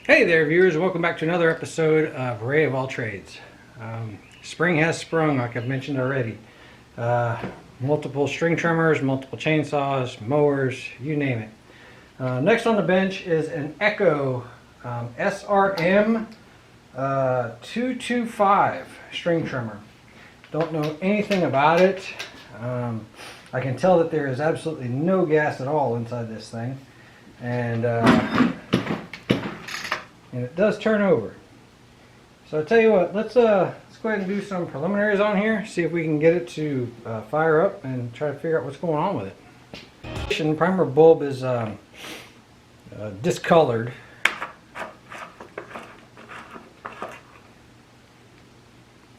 Hey there, viewers. Welcome back to another episode of Ray of All Trades. Spring has sprung, like I've mentioned already. Multiple string trimmers, multiple chainsaws, mowers, you name it. Next on the bench is an Echo SRM225 string trimmer. Don't know anything about it. I can tell that there is absolutely no gas at all inside this thing. And it does turn over. So I'll tell you what, let's go ahead and do some preliminaries on here, see if we can get it to fire up and try to figure out what's going on with it. The primer bulb is discolored.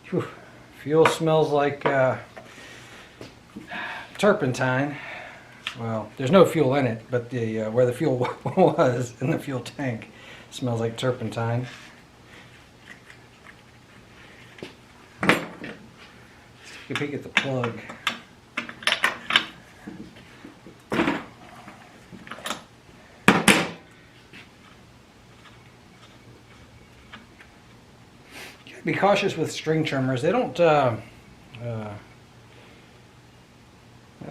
Whew. Fuel smells like turpentine. Well, there's no fuel in it, but the where the fuel was in the fuel tank smells like turpentine. Let's take a peek at the plug. You gotta be cautious with string trimmers. They don't. That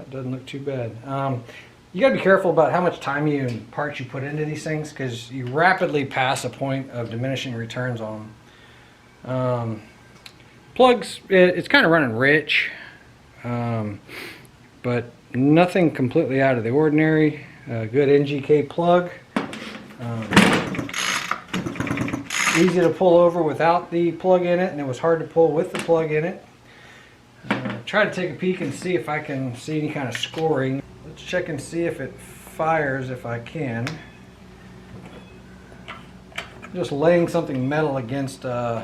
doesn't look too bad. You got to be careful about how much time and parts you put into these things, because you rapidly pass a point of diminishing returns on them. Plugs, it's kind of running rich, but nothing completely out of the ordinary. Good NGK plug. Easy to pull over without the plug in it, and it was hard to pull with the plug in it. Try to take a peek and see if I can see any kind of scoring. Let's check and see if it fires if I can. Just laying something metal against the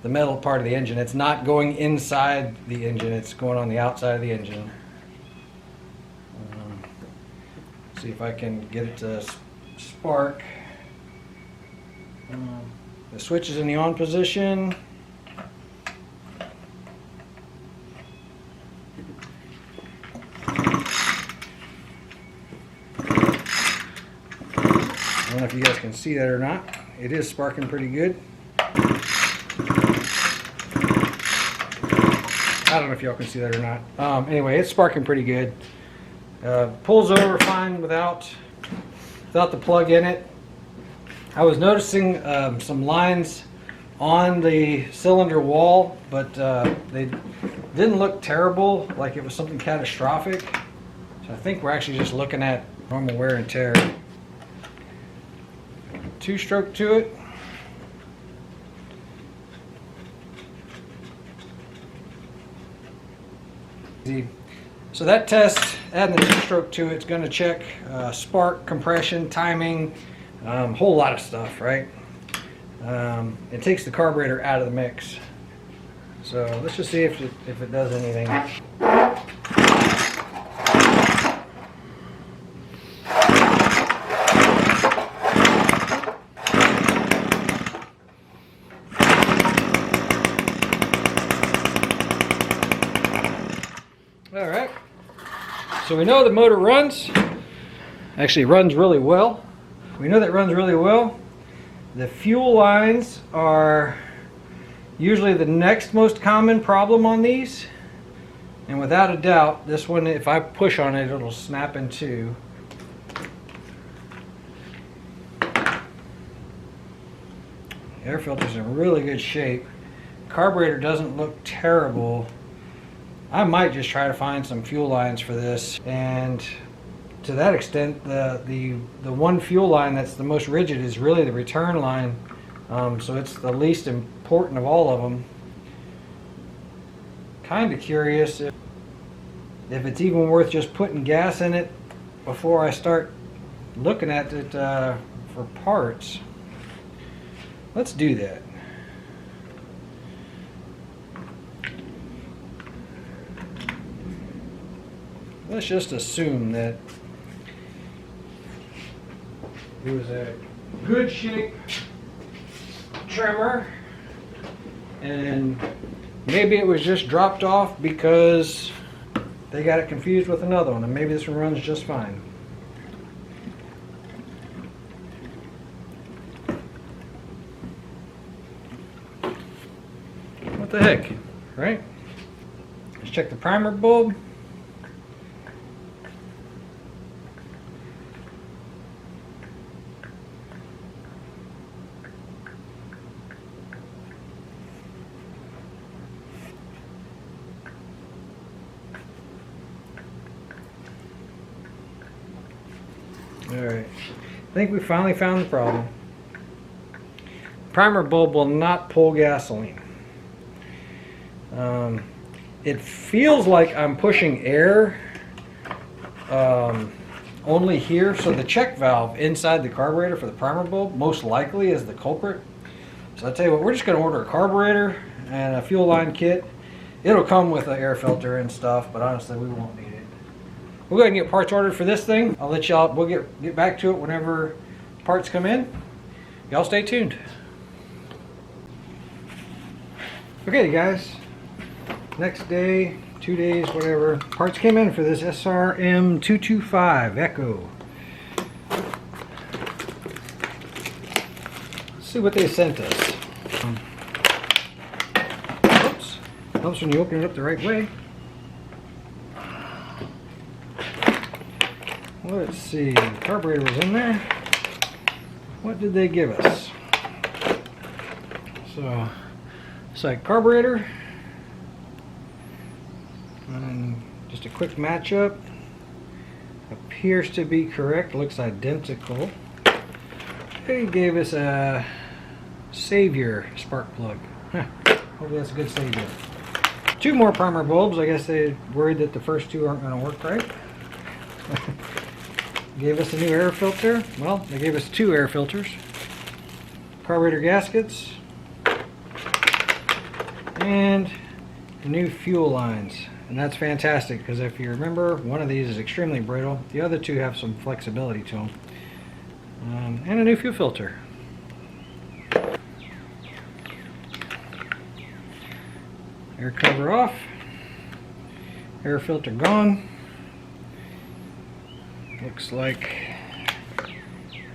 metal part of the engine. It's not going inside the engine, it's going on the outside of the engine. See if I can get it to spark. The switch is in the on position. I don't know if you guys can see that or not. It is sparking pretty good. I don't know if y'all can see that or not. Anyway, it's sparking pretty good. Pulls over fine without the plug in it. I was noticing some lines on the cylinder wall, but they didn't look terrible, like it was something catastrophic. So I think we're actually just looking at normal wear and tear. Two-stroke to it. So that test, adding the two-stroke to it, is going to check spark, compression, timing, whole lot of stuff, right? It takes the carburetor out of the mix. So let's just see if it does anything. Alright, so we know the motor runs. Actually runs really well. We know that it runs really well. The fuel lines are usually the next most common problem on these. And without a doubt, this one, if I push on it, it'll snap in two. Air filter's in really good shape. Carburetor doesn't look terrible. I might just try to find some fuel lines for this, and to that extent, the one fuel line that's the most rigid is really the return line, so it's the least important of all of them. Kind of curious if it's even worth just putting gas in it before I start looking at it for parts. Let's do that. Let's just assume that it was a good shape trimmer, and maybe it was just dropped off because they got it confused with another one, and maybe this one runs just fine. the heck, right? Let's check the primer bulb. Alright, I think we finally found the problem. Primer bulb will not pull gasoline. It feels like I'm pushing air only here, so the check valve inside the carburetor for the primer bulb most likely is the culprit. So I tell you what, we're just going to order a carburetor and a fuel line kit. It'll come with an air filter and stuff, but honestly we won't need it. We'll go ahead and get parts ordered for this thing. I'll let y'all, we'll get back to it whenever parts come in. Y'all stay tuned. Okay guys, next day, 2 days, whatever, parts came in for this SRM225 Echo. Let's see what they sent us. Oops, helps when you open it up the right way. Let's see, the carburetor was in there. What did they give us? So, it's like carburetor. And just a quick matchup. Appears to be correct, looks identical. They gave us a Savior spark plug. Hopefully that's a good Savior. 2 more primer bulbs. I guess they're worried that the first 2 aren't going to work right. Gave us a new air filter. Well, they gave us 2 air filters. Carburetor gaskets. And new fuel lines. And that's fantastic because if you remember, one of these is extremely brittle. The other 2 have some flexibility to them. And a new fuel filter. Air cover off. Air filter gone. Looks like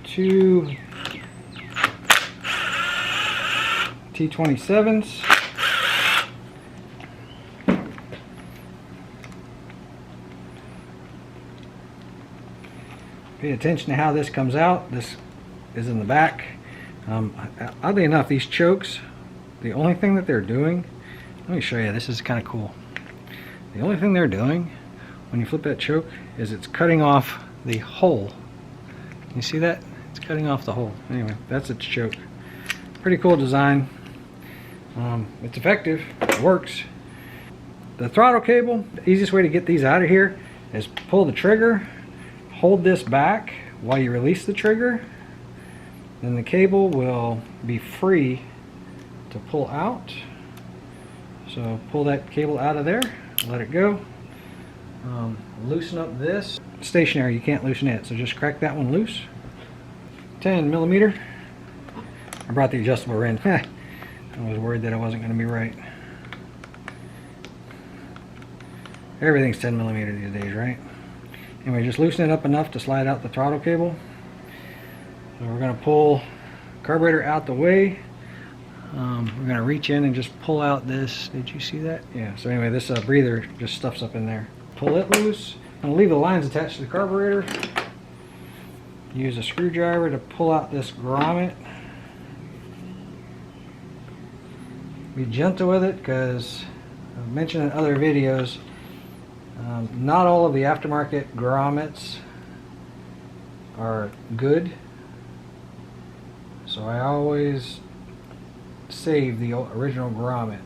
2 T27s. Pay attention to how this comes out. This is in the back. Oddly enough, these chokes, the only thing that they're doing, let me show you, this is kind of cool. The only thing they're doing when you flip that choke is it's cutting off the hole. You see that? It's cutting off the hole. Anyway, that's its choke. Pretty cool design. It's effective. It works. The throttle cable, the easiest way to get these out of here is pull the trigger, hold this back while you release the trigger, then the cable will be free to pull out. So pull that cable out of there, let it go. Loosen up this. Stationary, you can't loosen it, so just crack that one loose. 10 millimeter. I brought the adjustable wrench. I was worried that I wasn't going to be right. Everything's 10 millimeter these days, right? Anyway, just loosen it up enough to slide out the throttle cable. So we're going to pull carburetor out the way. We're going to reach in and just pull out this. Did you see that? Yeah, so anyway, this breather just stuffs up in there. Pull it loose. I'm going to leave the lines attached to the carburetor. Use a screwdriver to pull out this grommet. Be gentle with it because I've mentioned in other videos, not all of the aftermarket grommets are good. So I always save the original grommet.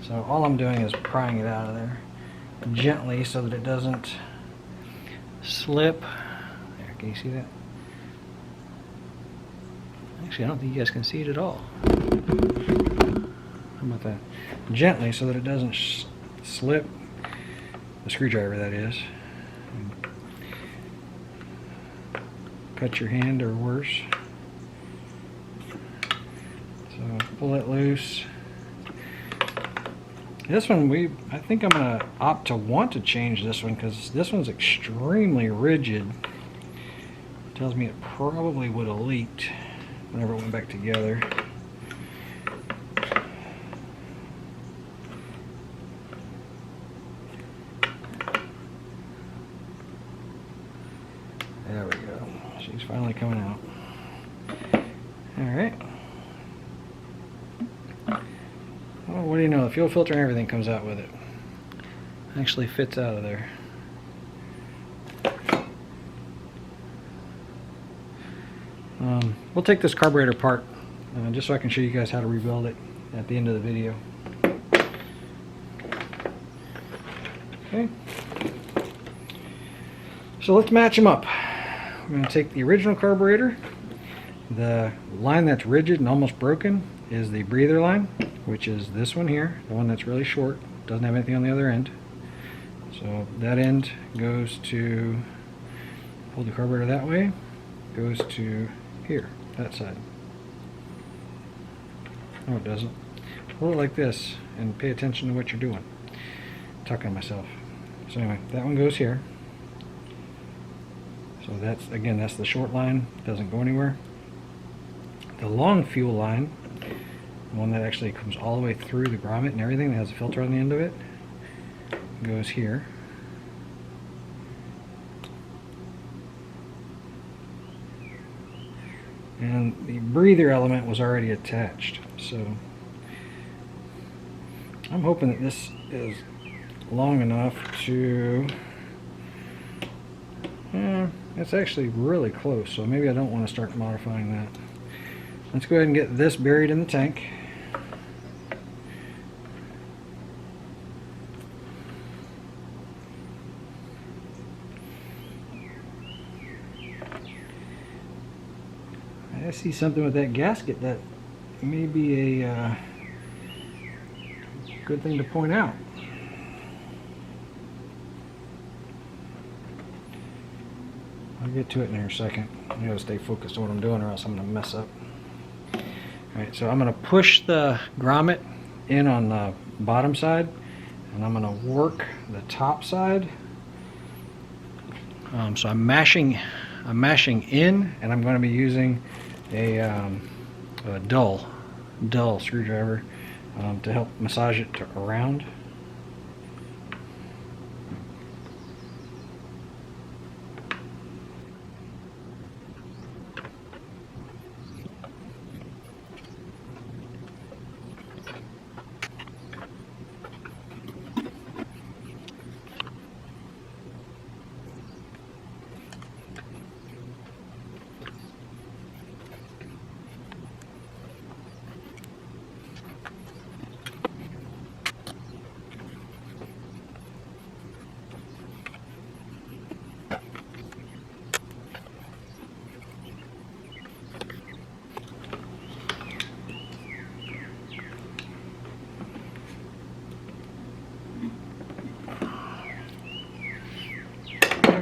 So all I'm doing is prying it out of there gently so that it doesn't slip. There, can you see that? Actually, I don't think you guys can see it at all. How about that? Gently so that it doesn't slip. The screwdriver, that is. Cut your hand or worse. So pull it loose. This one, I think I'm going to opt to want to change this one because this one's extremely rigid. Tells me it probably would have leaked whenever it went back together. coming out. Alright. Well, what do you know? The fuel filter and everything comes out with it. Actually fits out of there. We'll take this carburetor apart just so I can show you guys how to rebuild it at the end of the video. Okay. So let's match them up. We're going to take the original carburetor. The line that's rigid and almost broken is the breather line, which is this one here, the one that's really short, doesn't have anything on the other end. So that end goes to, hold the carburetor that way, goes to here, that side. No, it doesn't. Hold it like this and pay attention to what you're doing. I'm talking to myself. So anyway, that one goes here. So that's, again, that's the short line, doesn't go anywhere. The long fuel line, the one that actually comes all the way through the grommet and everything, that has a filter on the end of it, goes here. And the breather element was already attached, so I'm hoping that this is long enough to, it's actually really close, so maybe I don't want to start modifying that. Let's go ahead and get this buried in the tank. I see something with that gasket that may be a good thing to point out. I'll get to it in here a second. I gotta stay focused on what I'm doing or else I'm gonna mess up. Alright, so I'm gonna push the grommet in on the bottom side and I'm gonna work the top side. So I'm mashing in, and I'm going to be using a dull screwdriver to help massage it around.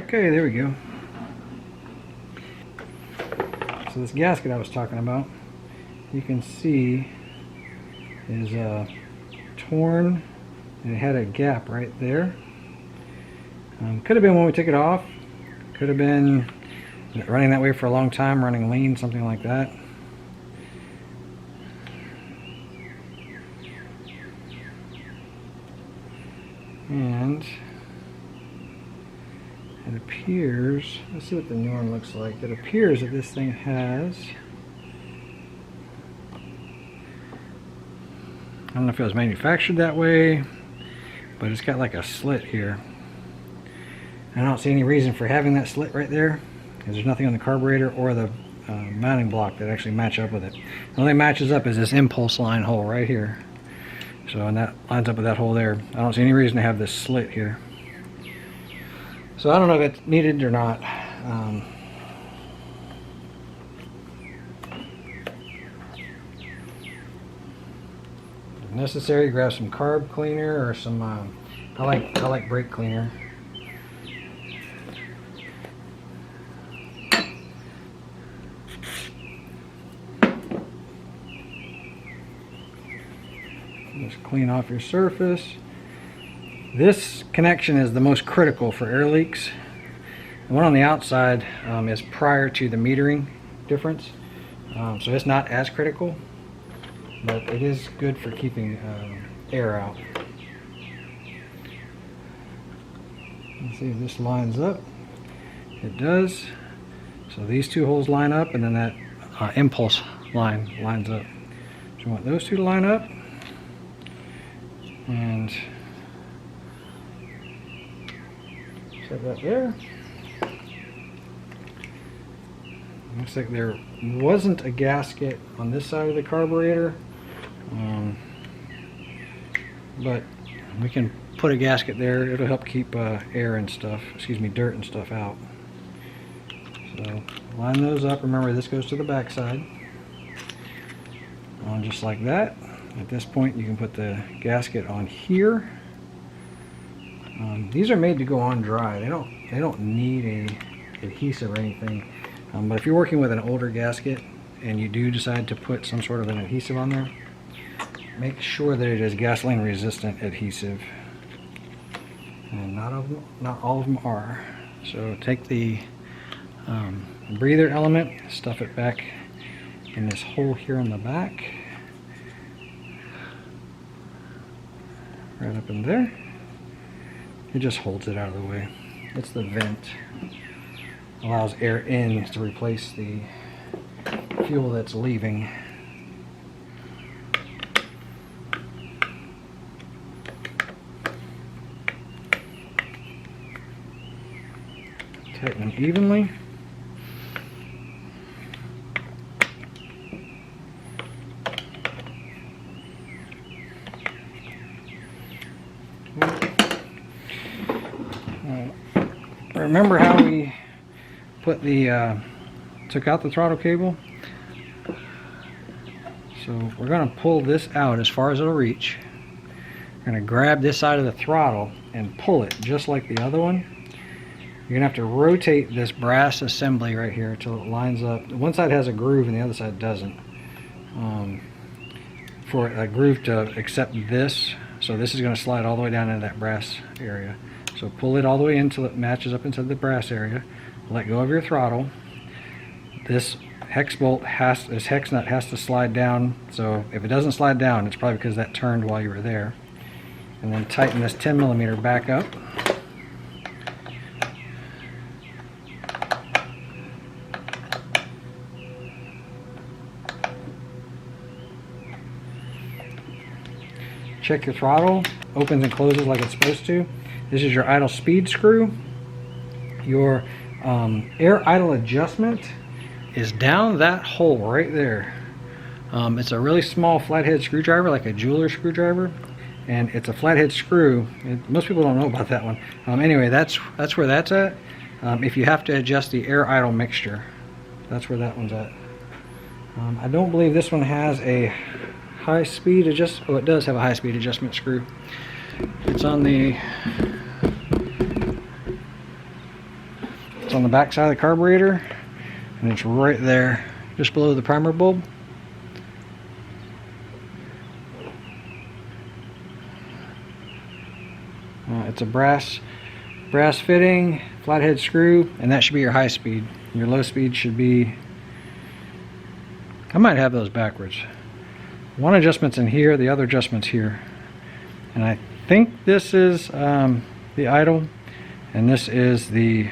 Okay, there we go. So this gasket I was talking about, you can see is torn, and it had a gap right there. Could have been when we took it off. Could have been running that way for a long time, running lean, something like that. And it appears, let's see what the new one looks like. It appears that this thing has, I don't know if it was manufactured that way, but it's got like a slit here. I don't see any reason for having that slit right there, because there's nothing on the carburetor or the mounting block that actually match up with it. The only matches up is this impulse line hole right here. So, and that lines up with that hole there. I don't see any reason to have this slit here. So I don't know if it's needed or not. If necessary, grab some carb cleaner or some. I like brake cleaner. Just clean off your surface. This connection is the most critical for air leaks. The one on the outside is prior to the metering difference, so it's not as critical, but it is good for keeping air out. Let's see if this lines up. It does. So these two holes line up, and then that impulse line lines up. So you want those two to line up, and set that there. Looks like there wasn't a gasket on this side of the carburetor, but we can put a gasket there. It'll help keep air and stuff, dirt and stuff out. So line those up. Remember, this goes to the back side. On just like that. At this point, you can put the gasket on here. These are made to go on dry. They don't need a adhesive or anything. But if you're working with an older gasket and you do decide to put some sort of an adhesive on there, make sure that it is gasoline resistant adhesive. And not all of them are. So take the breather element, stuff it back in this hole here in the back, right up in there. It just holds it out of the way. It's the vent. Allows air in to replace the fuel that's leaving. Tighten them evenly. Remember how we put the took out the throttle cable? So we're going to pull this out as far as it'll reach. We're going to grab this side of the throttle and pull it just like the other one. You're going to have to rotate this brass assembly right here until it lines up. One side has a groove and the other side doesn't. For a groove to accept this, so this is going to slide all the way down into that brass area. So pull it all the way until it matches up into the brass area. Let go of your throttle. This hex nut has to slide down. So if it doesn't slide down, it's probably because that turned while you were there. And then tighten this 10mm back up. Check your throttle. Opens and closes like it's supposed to. This is your idle speed screw. Your air idle adjustment is down that hole right there. It's a really small flathead screwdriver, like a jeweler screwdriver, and it's a flathead screw. Most people don't know about that one. Anyway, that's where that's at. If you have to adjust the air idle mixture, that's where that one's at. I don't believe this one has a high speed adjust. Oh, it does have a high speed adjustment screw. It's on the back side of the carburetor, and it's right there, just below the primer bulb. It's a brass fitting, flathead screw, and that should be your high speed. Your low speed should be, I might have those backwards. One adjustment's in here, the other adjustment's here. And I think this is the idle, and this is the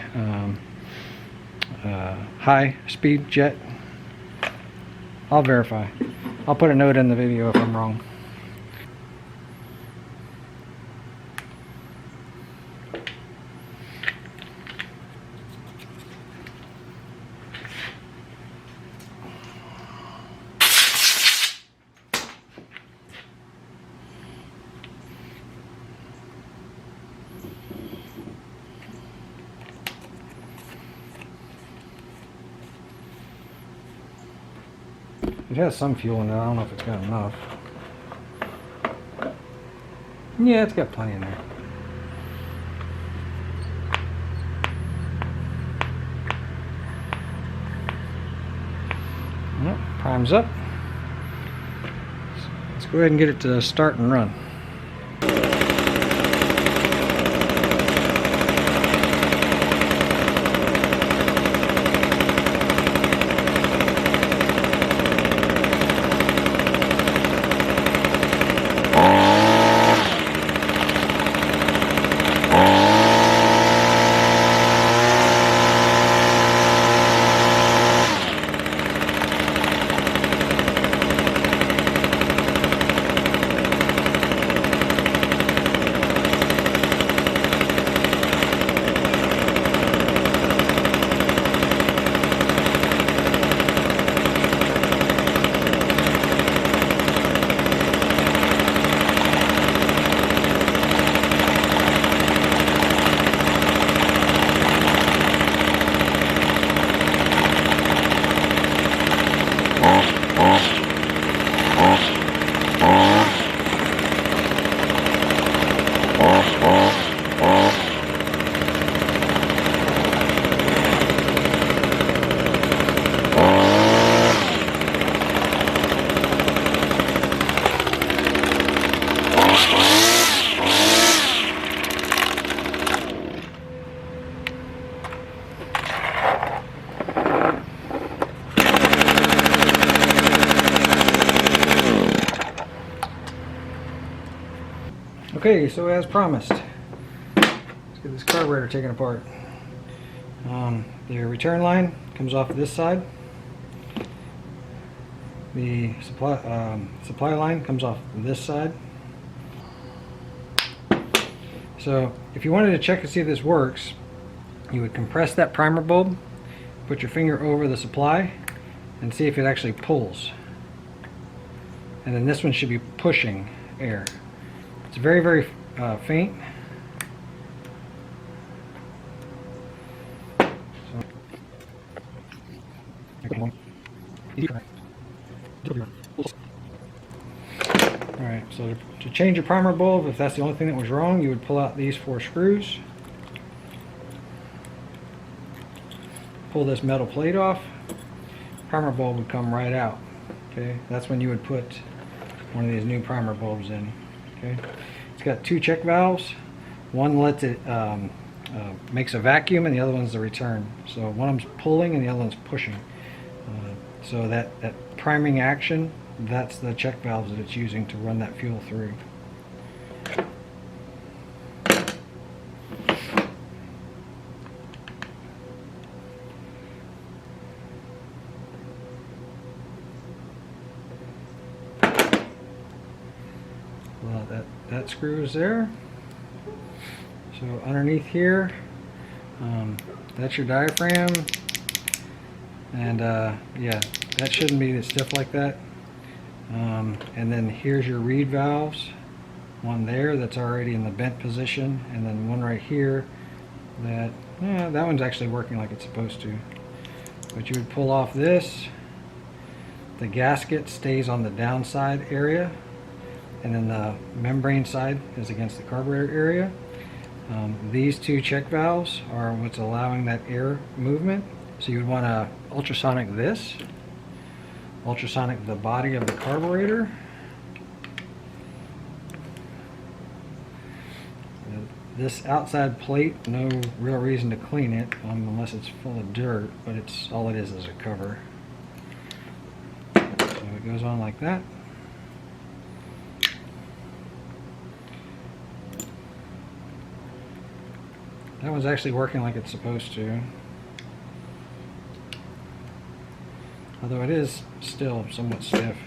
high speed jet. I'll verify. I'll put a note in the video if I'm wrong. It has some fuel in it. I don't know if it's got enough. Yeah, it's got plenty in there. Yep, prime's up. Let's go ahead and get it to start and run. Okay, so as promised, let's get this carburetor taken apart. The return line comes off this side. The supply line comes off this side. So if you wanted to check to see if this works, you would compress that primer bulb, put your finger over the supply, and see if it actually pulls. And then this one should be pushing air. It's very, very faint. Alright, so to change your primer bulb, if that's the only thing that was wrong, you would pull out these 4 screws. Pull this metal plate off. Primer bulb would come right out. Okay, that's when you would put one of these new primer bulbs in. Okay, it's got 2 check valves. One lets it makes a vacuum, and the other one's the return. So one of them's pulling, and the other one's pushing. So that priming action, that's the check valves that it's using to run that fuel through. Well, that screw is there. So underneath here, that's your diaphragm, and yeah, that shouldn't be stiff like that. And then here's your reed valves, one there that's already in the bent position, and then one right here that that one's actually working like it's supposed to. But you would pull off this. The gasket stays on the downside area, and then the membrane side is against the carburetor area. These 2 check valves are what's allowing that air movement. So you would want to ultrasonic this, ultrasonic the body of the carburetor. This outside plate, no real reason to clean it unless it's full of dirt, but all it is a cover. So it goes on like that. That one's actually working like it's supposed to. Although it is still somewhat stiff.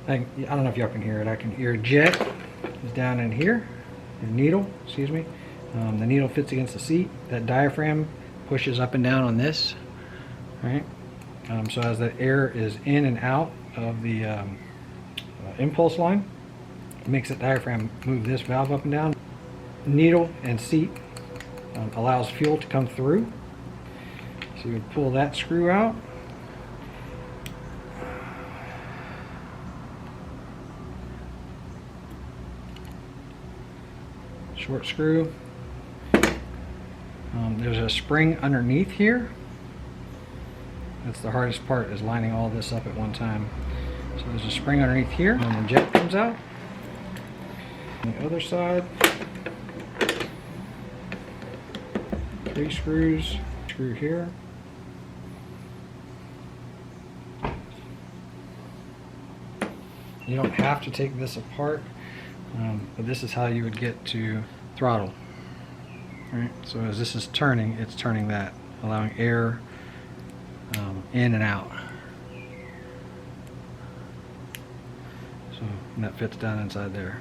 I don't know if y'all can hear it. Your jet is down in here. Your needle, excuse me. The needle fits against the seat. That diaphragm pushes up and down on this. Right? So as the air is in and out of the impulse line, it makes that diaphragm move this valve up and down. Needle and seat allows fuel to come through. So you would pull that screw out. Short screw. There's a spring underneath here. That's the hardest part, is lining all this up at one time. So there's a spring underneath here, and the jet comes out. On the other side, 3 screws. Screw here. You don't have to take this apart, but this is how you would get to throttle. Right? So as this is turning, it's turning that, allowing air in and out. So and that fits down inside there.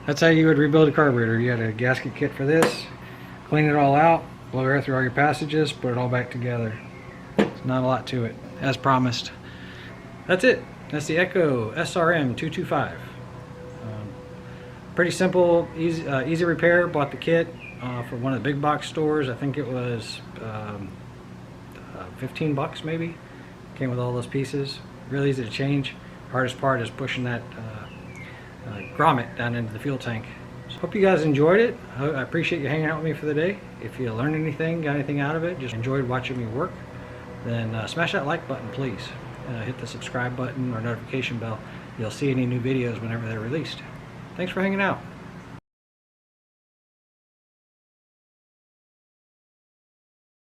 That's how you would rebuild a carburetor. You had a gasket kit for this, clean it all out, blow air through all your passages, put it all back together. It's not a lot to it, as promised. That's it. That's the Echo SRM225. Pretty simple, easy repair. Bought the kit for one of the big box stores. I think it was 15 bucks maybe. Came with all those pieces. Really easy to change. Hardest part is pushing that grommet down into the fuel tank. So hope you guys enjoyed it. I appreciate you hanging out with me for the day. If you learned anything, got anything out of it, just enjoyed watching me work, then smash that like button, please. Hit the subscribe button or notification bell. You'll see any new videos whenever they're released. Thanks for hanging out.